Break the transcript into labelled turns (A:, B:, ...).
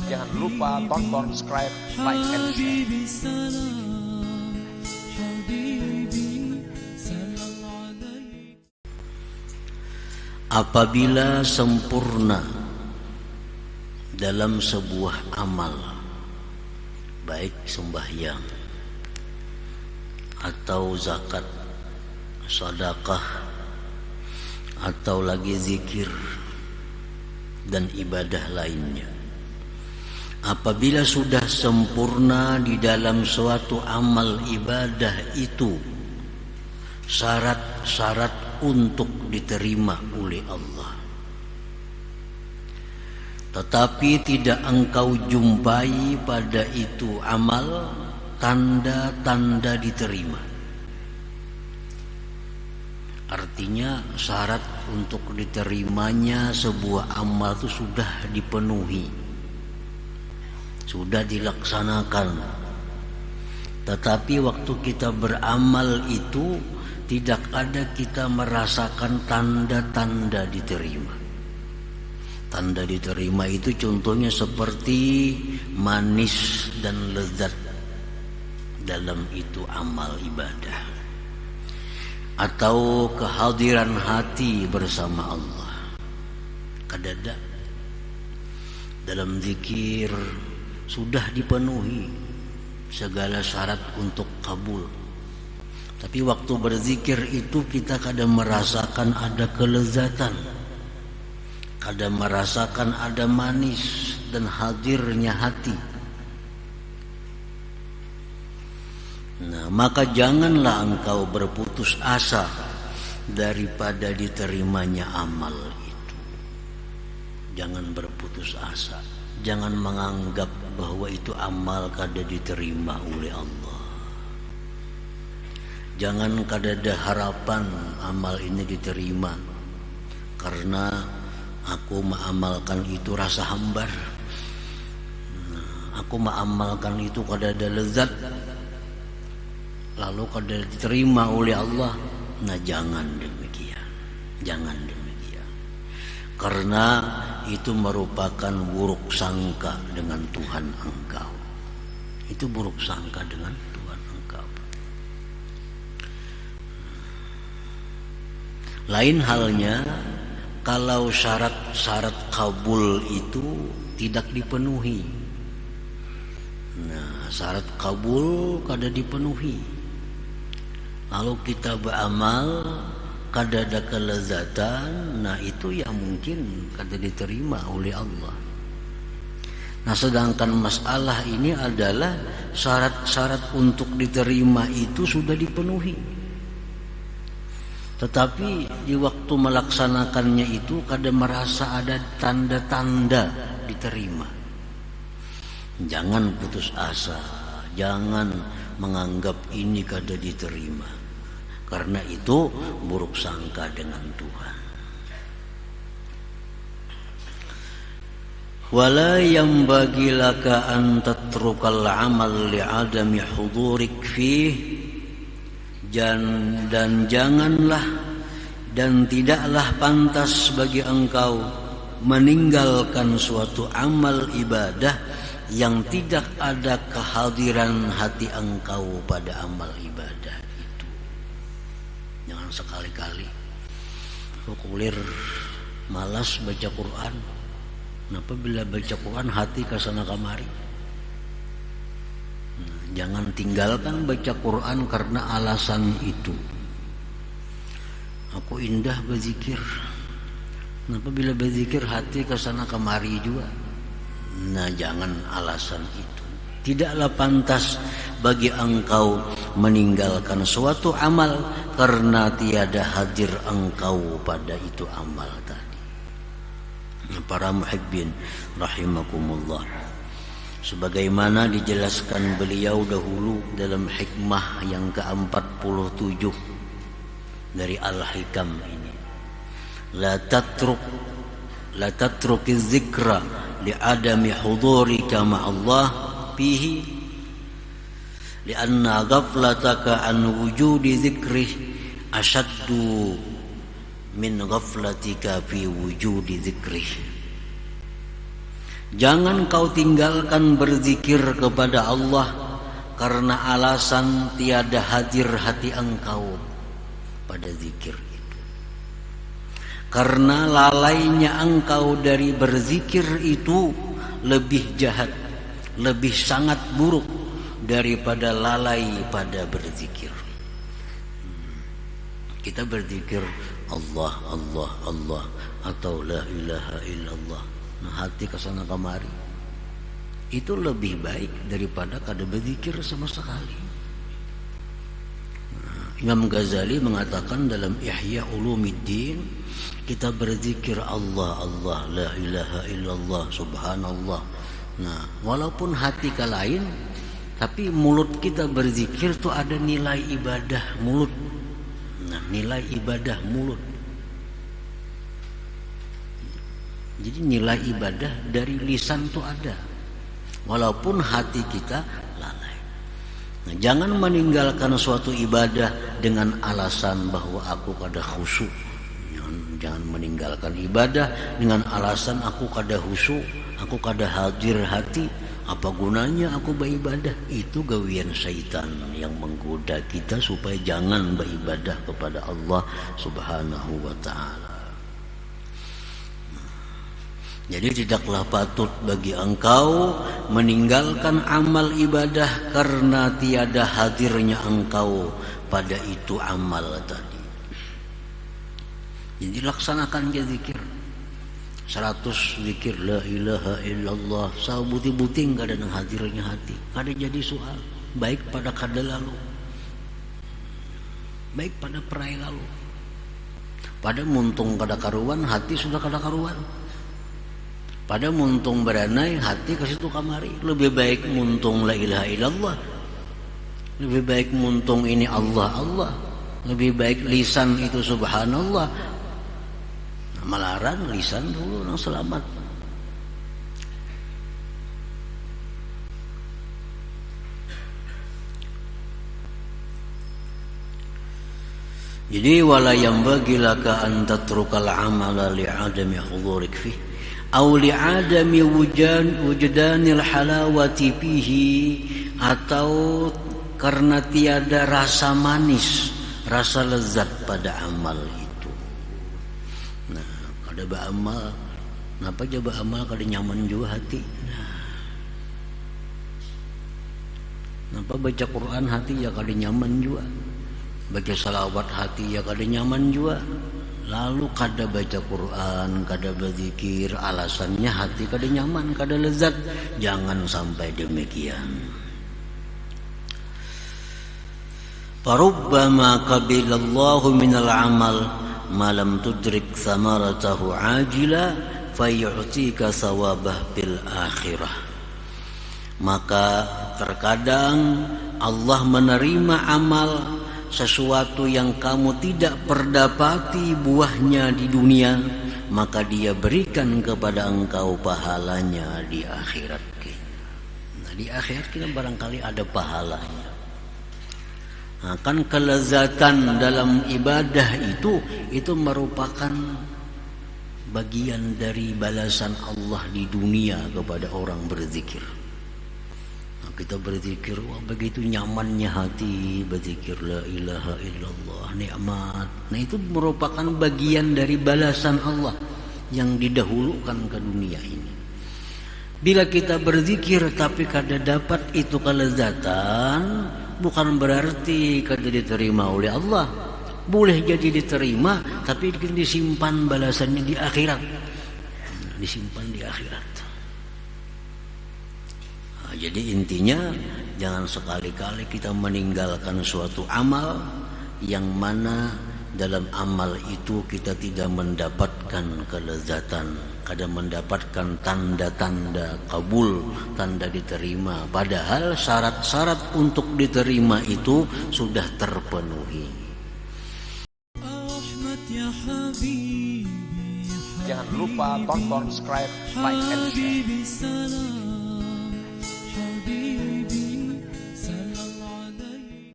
A: Jangan lupa tonton, subscribe, like, and share.
B: Apabila sempurna dalam sebuah amal, baik sembahyang atau zakat, sedekah, atau lagi zikir dan ibadah lainnya, apabila sudah sempurna di dalam suatu amal ibadah itu, syarat-syarat untuk diterima oleh Allah, tetapi tidak engkau jumpai pada itu amal tanda-tanda diterima. Artinya syarat untuk diterimanya sebuah amal itu sudah dipenuhi, sudah dilaksanakan, tetapi waktu kita beramal itu tidak ada kita merasakan tanda-tanda diterima. Tanda diterima itu contohnya seperti manis dan lezat dalam itu amal ibadah, atau kehadiran hati bersama Allah. Kadada dalam zikir sudah dipenuhi segala syarat untuk kabul, tapi waktu berzikir itu kita kadang merasakan ada kelezatan, kadang merasakan ada manis dan hadirnya hati. Nah, maka janganlah engkau berputus asa daripada diterimanya amal itu. Jangan berputus asa, jangan menganggap bahwa itu amal kada diterima oleh Allah. Jangan kadada harapan amal ini diterima karena aku mengamalkan itu rasa hambar, aku mengamalkan itu kadada lezat, lalu kadada diterima oleh Allah. Nah, jangan demikian, jangan demikian, karena itu merupakan buruk sangka dengan Tuhan engkau. Itu buruk sangka dengan Tuhan engkau. Lain halnya kalau syarat-syarat kabul itu tidak dipenuhi. Nah, syarat kabul kada dipenuhi, lalu kita beramal kada ada kelezatan, nah itu yang mungkin kada diterima oleh Allah. Nah, sedangkan masalah ini adalah syarat-syarat untuk diterima itu sudah dipenuhi, tetapi di waktu melaksanakannya itu kadang merasa ada tanda-tanda diterima. Jangan putus asa, jangan menganggap ini kada diterima, karena itu buruk sangka dengan Tuhan. Wala yanbaghi laka an tatrukal amal li'adami hudurik fih, dan janganlah dan tidaklah pantas bagi engkau meninggalkan suatu amal ibadah yang tidak ada kehadiran hati engkau pada amal ibadah itu. Jangan sekali-kali kulir malas baca Quran. Kenapa bila baca Quran hati kesana kamari? Jangan tinggalkan baca Quran karena alasan itu. Aku indah berzikir. Kenapa bila berzikir hati kesana kemari juga? Nah, jangan alasan itu. Tidaklah pantas bagi engkau meninggalkan suatu amal karena tiada hadir engkau pada itu amal tadi. Para muhibbin rahimakumullah, sebagaimana dijelaskan beliau dahulu dalam hikmah yang ke-47 dari Al-Hikam ini, la tatrukiz zikra li'adami hudurika ma'allah fihi li'anna ghaflataka an wujudi zikrih ashaddu min ghaflatika fi wujudi zikrih. Jangan kau tinggalkan berzikir kepada Allah karena alasan tiada hadir hati engkau pada zikir itu. Karena lalainya engkau dari berzikir itu lebih jahat, lebih sangat buruk daripada lalai pada berzikir. Kita berzikir Allah, Allah, Allah, atau la ilaha illallah. Nah, hati kesana kemari itu lebih baik daripada kada berzikir sama sekali. Imam Ghazali mengatakan dalam Ihya Ulumuddin, kita berzikir Allah, Allah, la ilaha illallah, subhanallah. Nah, walaupun hati ke lain, tapi mulut kita berzikir tuh ada nilai ibadah mulut. Nah, nilai ibadah mulut. Jadi nilai ibadah dari lisan tuh ada, walaupun hati kita lalai. Nah, jangan meninggalkan suatu ibadah dengan alasan bahwa aku kada khusyuk. Jangan meninggalkan ibadah dengan alasan aku kada khusyuk, aku kada hadir hati. Apa gunanya aku beribadah? Itu gawian syaitan yang menggoda kita supaya jangan beribadah kepada Allah Subhanahu wa ta'ala. Jadi tidaklah patut bagi engkau meninggalkan amal ibadah karena tiada hadirnya engkau pada itu amal tadi. Jadi laksanakan je zikir 100 zikir la ilaha illallah, sabuti-buting kada nang hadirnya hati, kada jadi soal, baik pada kada lalu, baik pada perai lalu, pada muntung kada karuan hati sudah kada karuan. Pada muntung beranai hati ke situ kamari. Lebih baik muntung la ilaha illallah, lebih baik muntung ini Allah Allah, lebih baik lisan itu subhanallah. Malaran lisan dulu yang selamat. Jadi wala yanbaghi laka an tatrukal amala li'adami hudurik fih aw li'adami wujdanil halawati fihi, atau karena tiada rasa manis, rasa lezat pada amal itu. Nah, kada beramal, napa aja beramal kada nyaman juga hati. Napa baca Quran hati ya kada nyaman juga, baca salawat hati ya kada nyaman juga. Lalu kada baca Quran, kada berzikir, alasannya hati kada nyaman, kada lezat. Jangan sampai demikian. Farubbama qabilallahu minal amal ma lam tudrik thamaratahu ajila fayu'tika thawabah bil akhirah. Maka terkadang Allah menerima amal sesuatu yang kamu tidak perdapati buahnya di dunia, maka dia berikan kepada engkau pahalanya di akhirat kita. Nah, di akhirat kita barangkali ada pahalanya. Nah, kan kelezatan dalam ibadah itu merupakan bagian dari balasan Allah di dunia kepada orang berzikir. Kita berzikir, wah begitu nyamannya hati berzikir la ilaha illallah, nikmat. Nah, itu merupakan bagian dari balasan Allah yang didahulukan ke dunia ini. Bila kita berzikir tapi kada dapat itu kelezatan, bukan berarti kada diterima oleh Allah. Boleh jadi diterima, tapi disimpan balasannya di akhirat. Disimpan di akhirat. Jadi intinya jangan sekali-kali kita meninggalkan suatu amal yang mana dalam amal itu kita tidak mendapatkan kelezatan, kada mendapatkan tanda-tanda kabul, tanda diterima, padahal syarat-syarat untuk diterima itu sudah terpenuhi.
A: Jangan lupa tonton, subscribe, like, and share.